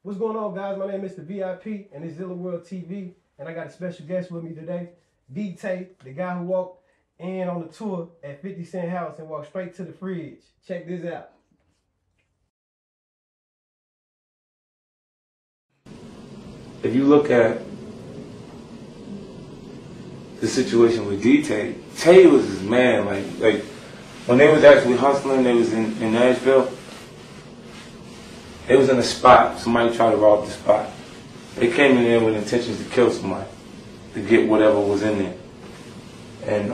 What's going on, guys? My name is Mr. VIP, and it's Zilla World TV, and I got a special guest with me today, D-Tay, the guy who walked in on the tour at 50 Cent house and walked straight to the fridge. Check this out. If you look at the situation with D-Tay, Tay was his man. Like when they was actually hustling, they was in Nashville. They was in a spot. Somebody tried to rob the spot. They came in there with intentions to kill somebody, to get whatever was in there. And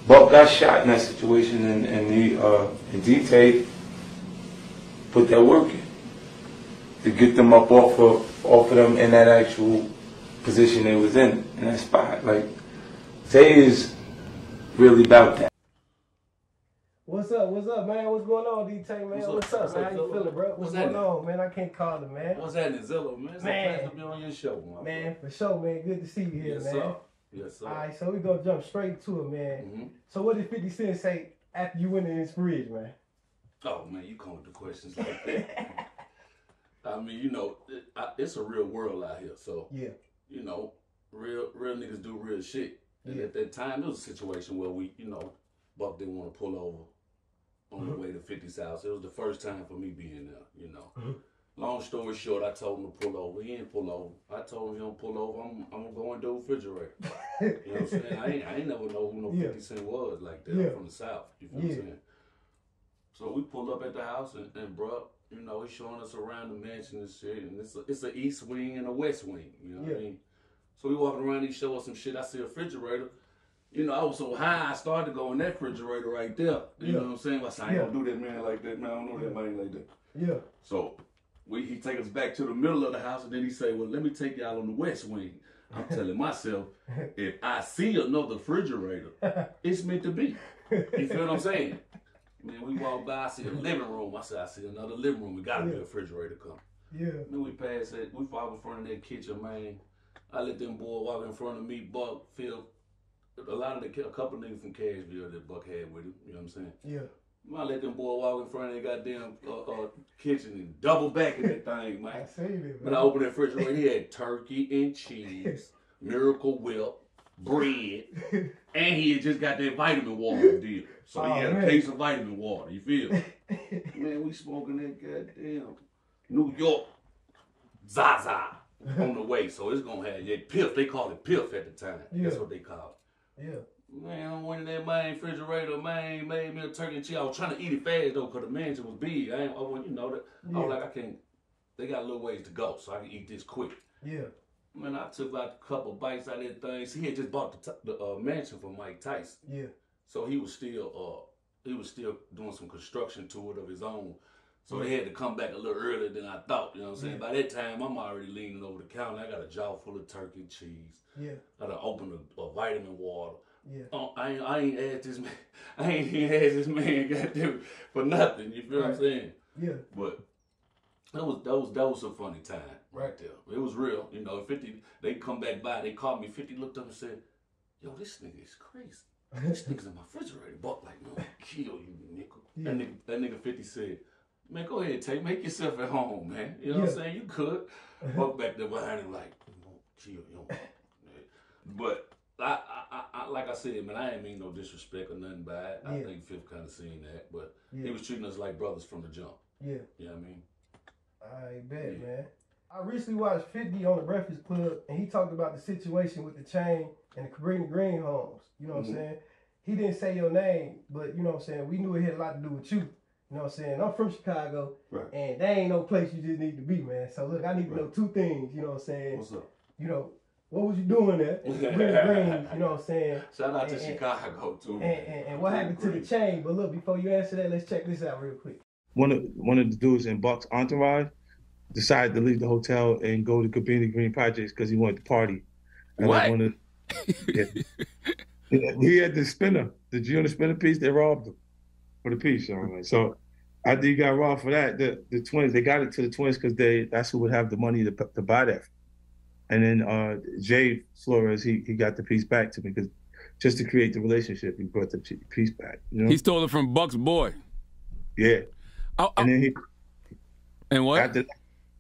Buck got shot in that situation, and D-Tay put that work in to get them up off of them in that actual position they was in that spot. Like, Tay is really about that. What's up, man? What's going on, D-Tay, man? What's up, man? How you feeling, bro? What's going on, man? I can't call it, man. What's happening, Zilla, man? It's a pleasure to be on your show, man. For sure, man. Good to see you here, yes, man. Sir. Yes, sir. All right, so we're going to jump straight to it, man. So what did 50 Cent say after you went in his fridge, man? Oh, man, you come with the questions like that. I mean, you know, it's a real world out here. So, yeah, you know, real niggas do real shit. And at that time, it was a situation where Buck didn't want to pull over on the way to 50's house. It was the first time for me being there, you know. Long story short, I told him to pull over. He didn't pull over. I told him he don't pull over. I'm going to go into the refrigerator. You know what I'm saying? I ain't never know who no 50 Cent was like that. I'm from the South. You feel what I'm saying? So we pulled up at the house and bro, you know, he's showing us around the mansion and shit. And it's an east wing and a west wing. You know what I mean? So we walking around, he show us some shit. I see a refrigerator. You know, I was so high, I started to go in that refrigerator right there. You know what I'm saying? I said, I ain't gonna do that man like that, man. I don't know that man like that. Yeah. So he take us back to the middle of the house, and then he say, well, let me take y'all on the west wing. I'm telling myself, if I see another refrigerator, it's meant to be. You feel what I'm saying? Man, we walk by, I see a living room. I said, I see another living room. We gotta be a refrigerator come. Yeah. Then we pass it. We walk in front of that kitchen, man. I let them boy walk in front of me, Buck, Phil. A couple niggas from Cashville that Buck had with him, you know what I'm saying? Yeah. I let them boy walk in front of that goddamn kitchen and double back in that thing, man. I seen it, man. When I opened that refrigerator, he had turkey and cheese, Miracle Whip, bread, and he had just got that vitamin water deal. So he had a case of vitamin water, you feel me? Man, we smoking that goddamn New York Zaza on the way. So it's gonna have that piff. They call it piff at the time. That's what they call it. Yeah. Man, I went in that main refrigerator, man, made me a turkey and cheese. I was trying to eat it fast though, cause the mansion was big. I was like, I can't. They got a little ways to go, so I can eat this quick. Yeah. Man, I took like a couple bites out of that thing. See, he had just bought the mansion from Mike Tyson. Yeah. So he was still doing some construction to it of his own. So they had to come back a little earlier than I thought. You know what I'm saying? By that time, I'm already leaning over the counter. I got a jaw full of turkey and cheese. Yeah. I done opened a vitamin water. Yeah. I ain't asked this man. I ain't even asked this man goddamn for nothing. You feel what I'm saying? Yeah. But that was a funny time right there. It was real. You know, 50, they come back by, they called me, 50 looked up and said, yo, this nigga is crazy. This nigga's in my refrigerator. Buck like, no, I'll kill you, nickel. Yeah. That nigga 50 said, man, go ahead, Tay, make yourself at home, man. You know what I'm saying? You could. Buck back there behind him like, you won't kill you. But I like I said, man, I ain't mean no disrespect or nothing by it. I think Fifth kind of seen that, but he was treating us like brothers from the jump. Yeah. You know what I mean? I bet, man. I recently watched 50 on the Breakfast Club, and he talked about the situation with the chain and the Cabrini Green homes. You know what I'm saying? He didn't say your name, but you know what I'm saying? We knew it had a lot to do with you. You know what I'm saying? I'm from Chicago, and there ain't no place you just need to be, man. So look, I need to know two things, you know what I'm saying? What's up? You know, what was you doing there? Green, you know what I'm saying? Shout out to Chicago, too. And what happened to the chain? But look, before you answer that, let's check this out real quick. One of the dudes in Buck's entourage decided to leave the hotel and go to Cabrini Green Projects because he wanted to party. And what? He had the spinner, the G on the spinner piece. They robbed him for the piece. So after he got robbed for that, the twins, they got it to the twins because that's who would have the money to buy that. And then Jay Flores, he got the piece back to me because just to create the relationship, he brought the piece back. You know? He stole it from Buck's boy. Yeah. And then And what? After,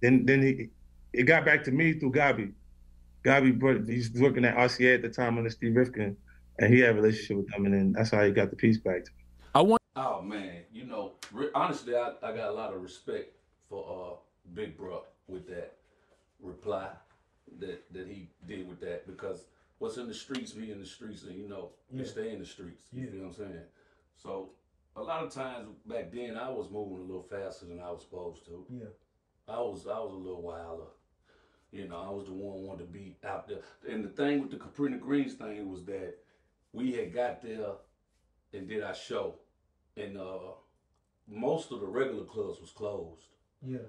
then it got back to me through Gabi. Gabi, he's working at RCA at the time under Steve Rifkin, and he had a relationship with them, and then that's how he got the piece back to me. Oh man, you know, honestly, I got a lot of respect for Big Bro with that reply that he did with that, because what's in the streets be in the streets, and you know, you stay in the streets. You feel what I'm saying? So a lot of times back then, I was moving a little faster than I was supposed to. Yeah. I was a little wilder. You know, I was the one who wanted to be out there. And the thing with the Cabrini Greens thing was that we had got there and did our show, and most of the regular clubs was closed. Yeah.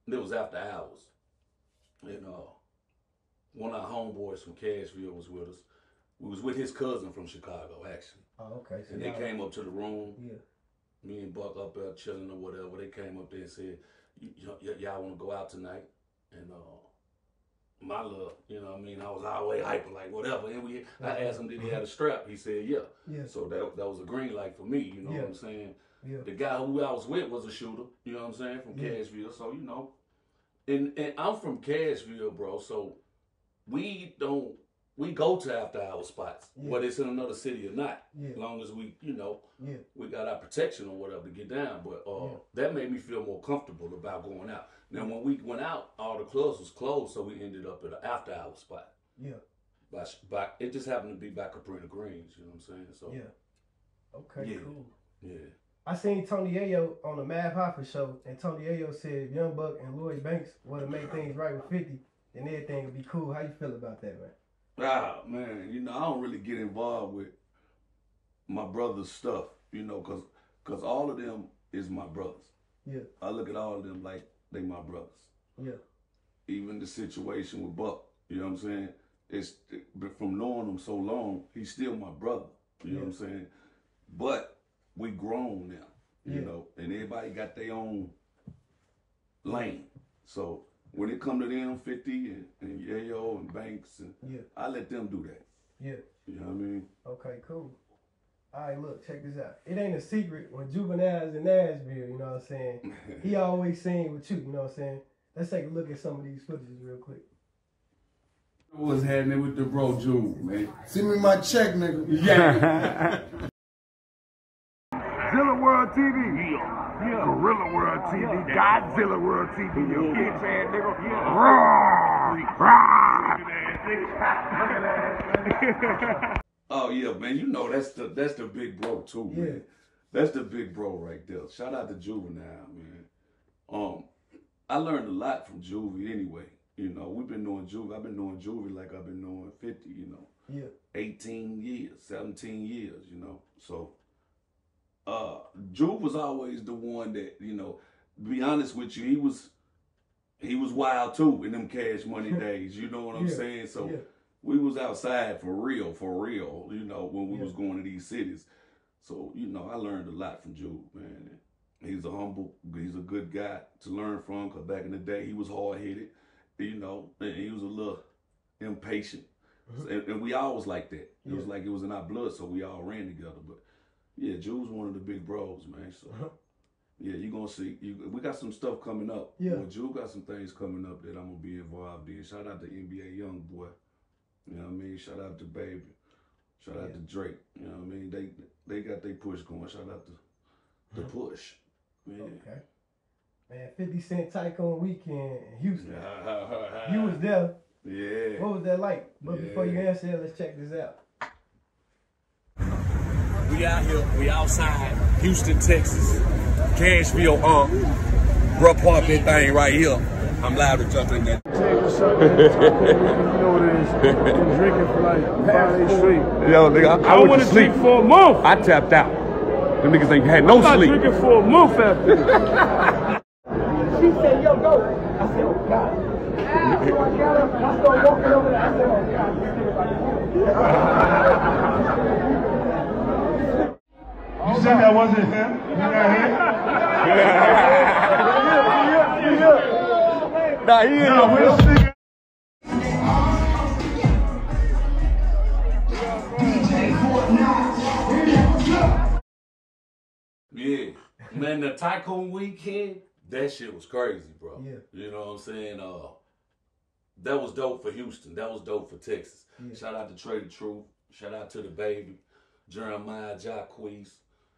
It was after hours. And one of our homeboys from Cashville was with us. We was with his cousin from Chicago, actually. Oh, okay. So and they came up to the room. Yeah. Me and Buck up there chilling or whatever. They came up there and said, y'all want to go out tonight? And my love, you know what I mean? I was always hyper, like whatever. And I asked him, did he have a strap? He said, yeah. Yeah. So that was a green light for me, you know what I'm saying? Yeah. The guy who I was with was a shooter, you know what I'm saying, from Cashville. So, you know, and I'm from Cashville, bro. So we go to after hour spots, whether it's in another city or not, as long as we, you know, we got our protection or whatever to get down. But that made me feel more comfortable about going out. Now, when we went out, all the clubs was closed, so we ended up at an after hour spot. Yeah. By it just happened to be by Cabrini Greens, you know what I'm saying? So Okay, cool. Yeah. I seen Tony Yayo on the Mav Hoffa show, and Tony Yayo said Young Buck and Lloyd Banks would have made things right with 50, and everything would be cool. How you feel about that, man? Ah, man, you know, I don't really get involved with my brother's stuff, you know, cause all of them is my brothers. Yeah. I look at all of them like they my brothers. Yeah. Even the situation with Buck, you know what I'm saying? From knowing him so long, he's still my brother. You know what I'm saying? But we grown now, you know, and everybody got their own lane. So when it come to them, 50 and Yayo and Banks, and I let them do that. Yeah. You know what I mean? Okay, cool. All right, look, check this out. It ain't a secret when Juvenile's in Nashville, you know what I'm saying? He always sing with you, you know what I'm saying? Let's take a look at some of these footages real quick. What's happening with the bro Juve, man? Send me my check, nigga. Yeah. Zilla World TV. Yeah. Gorilla World TV. Godzilla World TV. You bitch ass nigga. Yeah. Oh yeah, man. You know that's the big bro too, man. That's the big bro right there. Shout out to Juvenile, man. I learned a lot from Juvie anyway. You know, we've been knowing Juvie. I've been knowing Juvie like I've been knowing 50, you know. Yeah. 18 years, 17 years, you know. So Juve was always the one that, you know, to be honest with you, he was wild too in them Cash Money days, you know what I'm saying? So we was outside for real, you know, when we was going to these cities. So, you know, I learned a lot from Juve, man. He's a good guy to learn from, because back in the day, he was hard-headed, you know, and he was a little impatient. And we always like that. It was like it was in our blood, so we all ran together. But, yeah, Juve's one of the big bros, man. So, yeah, you're going to see. We got some stuff coming up. Yeah. Well, Juve got some things coming up that I'm going to be involved in. Shout out to NBA YoungBoy. You know what I mean? Shout out to Baby. Shout out to Drake. You know what I mean? They got their push going. Shout out to the push. Yeah. Okay. Man, 50 Cent Tycoon Weekend in Houston. You was there. Yeah. What was that like? But before you answer, let's check this out. We out here, we outside Houston, Texas. Cashville, Bruh Park, that thing right here. I'm live to jump in that. You know what it is. Been drinking for like 5 days straight. Yo, nigga, I want to sleep for a month. I tapped out. Them niggas ain't had no sleep. I'm drinking for a month after this. She said, yo, go. I said, oh, God. So I got up, I started walking over there. I said, oh, God. You said that wasn't him? You got him? Nah, he ain't no real. Yeah, man, the Tycoon Weekend, that shit was crazy, bro. Yeah. You know what I'm saying? That was dope for Houston. That was dope for Texas. Yeah. Shout out to Trey the Truth. Shout out to the baby, Jeremiah Jacquees.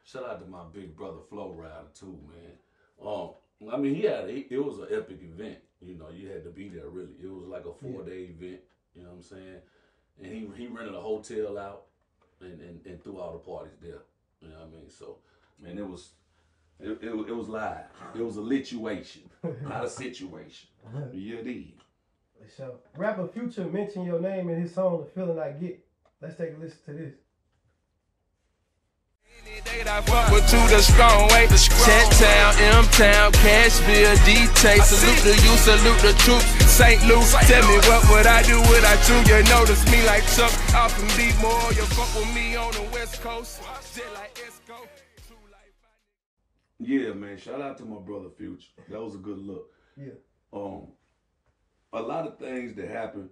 Shout out to my big brother Flo Rider too, man. I mean, it was an epic event. You know, you had to be there really. It was like a 4-day event. You know what I'm saying? And he rented a hotel out and threw all the parties there. You know what I mean? So, man, it was live. It was a lituation, not a situation. Yeah, it is. So, rapper Future mentioned your name in his song, The Feeling I Get. Let's take a listen to this. I fuck with you the strong way. Chat-town, M-town, Cashville, D-Tape. Salute to you, salute the troops. St. Louis, tell me what would I do without you? You notice me like Chuck. Off from D-More, you fuck with me on the West Coast. Just like Esco. Yeah, man. Shout out to my brother Future. That was a good look. Yeah. A lot of things that happened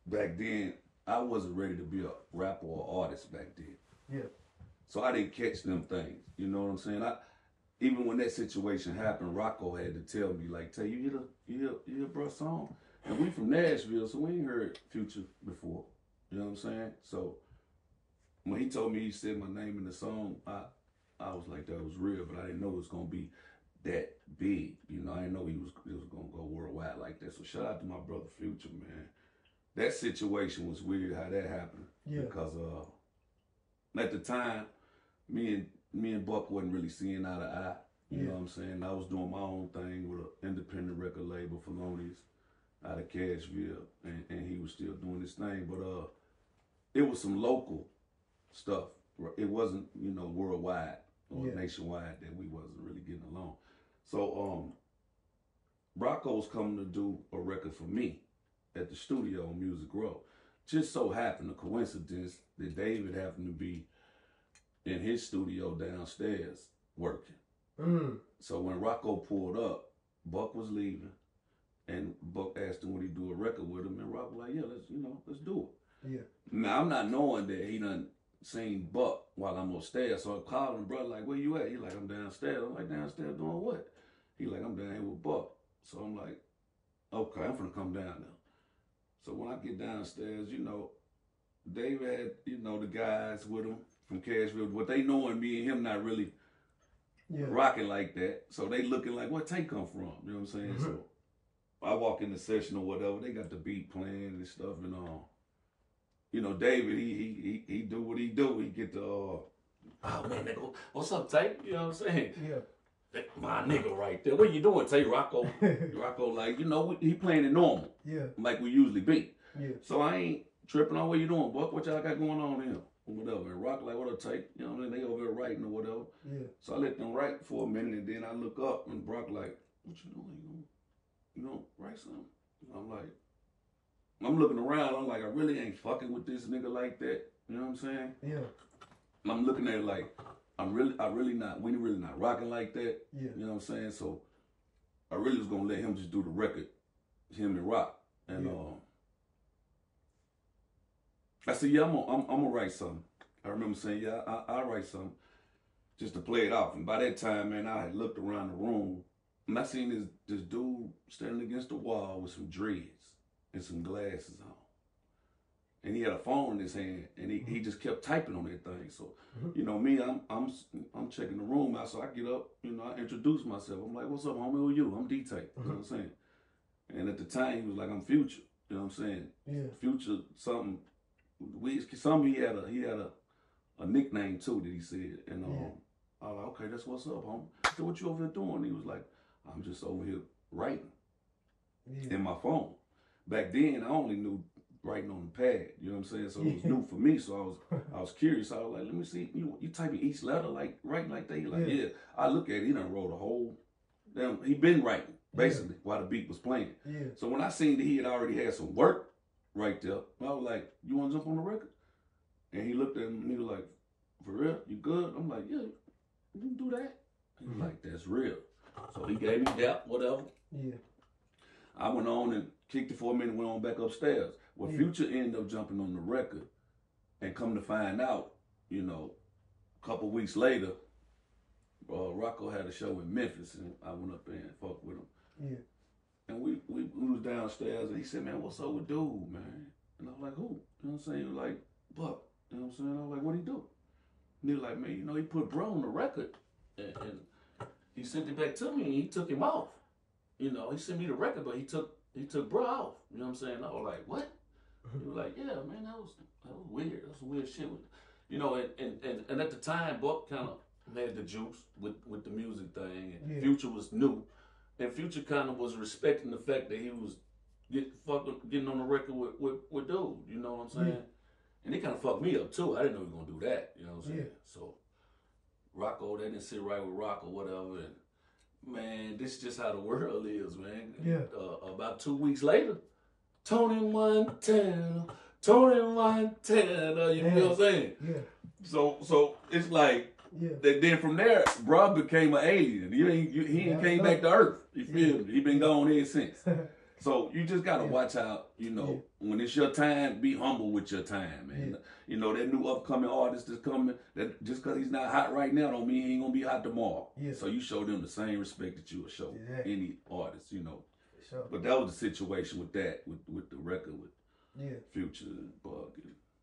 back then, I wasn't ready to be a rapper or artist back then. Yeah. So I didn't catch them things. You know what I'm saying? Even when that situation happened, Rocco had to tell me, like, Tay, you hear bruh song? And we from Nashville, so we ain't heard Future before. You know what I'm saying? So when he told me he said my name in the song, I was like, that was real, but I didn't know it was gonna be that big. You know, I didn't know it was gonna go worldwide like that. So shout out to my brother Future, man. That situation was weird how that happened. Yeah. Because at the time, me and Buck wasn't really seeing eye to eye. You know what I'm saying? I was doing my own thing with an independent record label, Felonious, out of Cashville, and he was still doing his thing. But it was some local stuff. It wasn't, you know, worldwide or nationwide that we wasn't really getting along. So Rocco's coming to do a record for me at the studio on Music Row. Just so happened, a coincidence, that David happened to be in his studio downstairs working. So when Rocco pulled up, Buck was leaving, and Buck asked him would he do a record with him, and Rock was like, yeah, let's do it. Yeah. Now I'm not knowing that he done seen Buck while I'm upstairs, so I called him, brother, like, where you at? He like, I'm downstairs. I'm like, downstairs doing what? He like, I'm down here with Buck. So I'm like, okay, I'm finna come down now. So when I get downstairs, you know, David had, you know, the guys with him from Cashville, but they knowing me and him not really rocking like that. So they looking like, where Tay come from? You know what I'm saying? So I walk in the session or whatever, they got the beat playing and stuff, and you know, David, he do what he do. He get the oh man, nigga, what's up, Tay? You know what I'm saying? Yeah. My nigga right there. What you doing, Tay? Rocco, like, you know, he playing it normal. Yeah. Like we usually be. Yeah. So I ain't tripping on what you doing, Buck. What y'all got going on here? Or whatever. And Rock like, what up, Tay? You know what I mean? They over there writing or whatever. Yeah. So I let them write for a minute, and then I look up, and Brock like, what you doing? You gonna write something? And I'm like, I'm looking around. I'm like, I really ain't fucking with this nigga like that. You know what I'm saying? Yeah. And I'm looking at it like, we really not rocking like that. Yeah. You know what I'm saying? So I really was gonna let him just do the record, him and Rock. And I said, yeah, I'm gonna write something. I remember saying, yeah, I'll write something just to play it off. And by that time, man, I had looked around the room and I seen this dude standing against the wall with some dreads and some glasses on. And he had a phone in his hand, and he just kept typing on that thing. So, you know, me, I'm checking the room out. So I get up, you know, I introduce myself. I'm like, what's up, homie? Who are you? I'm D-Tape. You know what I'm saying? And at the time, he was like, I'm Future. You know what I'm saying? Yeah. Future something. He had a nickname too that he said. And I was like, okay, that's what's up, homie. I said, what you over there doing? He was like, I'm just over here writing in my phone. Back then, I only knew writing on the pad, you know what I'm saying? So it was new for me, so I was curious. I was like, let me see, you typing each letter like writing like that? He like, yeah. I look at it, he done wrote a whole, he been writing, basically, while the beat was playing. Yeah. So when I seen that he had already had some work right there, I was like, you wanna jump on the record? And he looked at me and he was like, for real, you good? I'm like, yeah, you can do that? He was like, that's real. So he gave me that, whatever. Yeah. I went on and kicked it for a minute, went on back upstairs. Well, Future ended up jumping on the record, and come to find out, you know, a couple weeks later, Rocco had a show in Memphis, and I went up there and fucked with him. Yeah. And we was downstairs, and he said, "Man, what's up with dude, man?" And I was like, "Who?" You know what I'm saying? He was like, "Buck." You know what I'm saying? I was like, "What he do?" And he was like, "Man, you know, he put Bro on the record, and he sent it back to me, and he took him off. You know, he sent me the record, but he took Bro off. You know what I'm saying?" I was like, "What?" He was like, "Yeah, man, that was weird. That was some weird shit." You know, and at the time, Buck kind of had the juice with the music thing, and Future was new. And Future kind of was respecting the fact that he was getting on the record with dude, you know what I'm saying? Yeah. And he kind of fucked me up too. I didn't know he was going to do that, you know what I'm saying? Yeah. So, Rocco, they didn't sit right with Rocco, whatever. And, man, this is just how the world is, man. Yeah. About 2 weeks later, Tony Montana, you feel what I'm saying? Yeah. So it's like, then from there, Bro became an alien. He ain't came back to Earth. You feel me? He been gone ever since. So you just gotta watch out. You know, when it's your time, be humble with your time, man. You know that new upcoming artist is coming. That just because he's not hot right now, don't mean he ain't gonna be hot tomorrow. So you show them the same respect that you would show any artist. You know. Sure. But that was the situation with that, with the record with Future and Bug.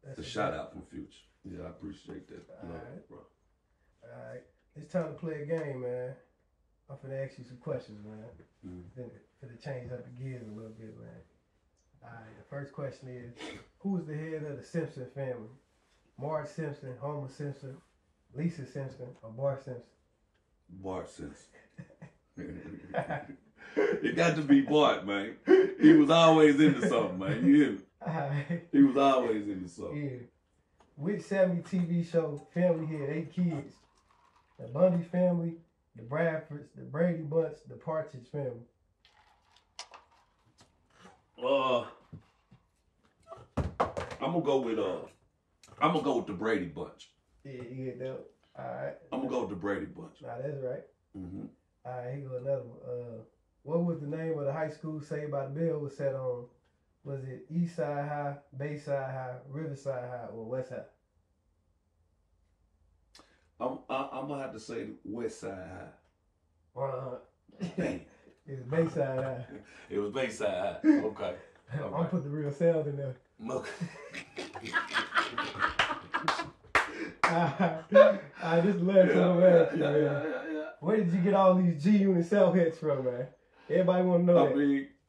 It's a shout out from Future. Yeah, I appreciate that. All right, bro. All right, it's time to play a game, man. I'm finna ask you some questions, man. Finna change up the gears a little bit, man. All right, the first question is, who is the head of the Simpson family? Marge Simpson, Homer Simpson, Lisa Simpson, or Bart Simpson? Bart Simpson. It got to be Bart, man. He was always into something, man. You hear me? Right. He was always into something. Yeah. Which 70 TV show family had 8 kids? The Bundy family, the Bradfords, the Brady Bunch, the Partridge family. I'm gonna go with the Brady Bunch. Yeah, you get that. All right. I'm gonna go with the Brady Bunch. Nah, that's right. Mm-hmm. All right, here go another one. What was the name of the high school Saved by the Bell was set on? Was it East Side High, Bayside High, Riverside High, or West High? I'm gonna have to say West Side High. Dang. It was Bayside High. It was Bayside High. Okay. I'm gonna put the real sound in there. Okay. This last one I'm asking you, man. Where did you get all these G-Unit South hats from, man? Everybody want to know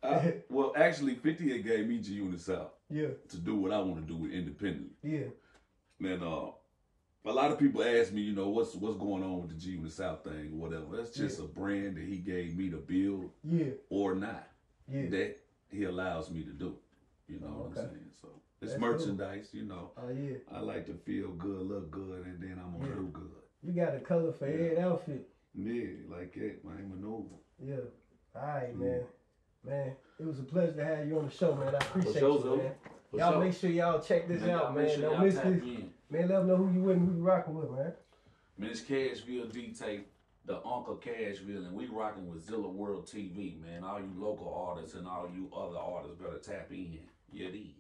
that. Well, actually, 58 gave me G-Unit South. Yeah. To do what I want to do independently. Yeah. Man, a lot of people ask me, you know, what's going on with the G-Unit South thing or whatever. That's just a brand that he gave me to build. Yeah. Or not. Yeah. That he allows me to do. You know what I'm saying? So it's merchandise, you know. Oh, yeah. I like to feel good, look good, and then I'm going to do good. You got a color for every outfit. Yeah, like that, man. Maneuver. Yeah. All right, man. Man, it was a pleasure to have you on the show, man. I appreciate you, man. Y'all make sure y'all check this out, man. Don't miss this. Man, let them know who you with and who you rocking with, man. Man, it's Cashville D-Tape, the Uncle Cashville, and we rocking with Zilla World TV, man. All you local artists and all you other artists better tap in. Yeah, these.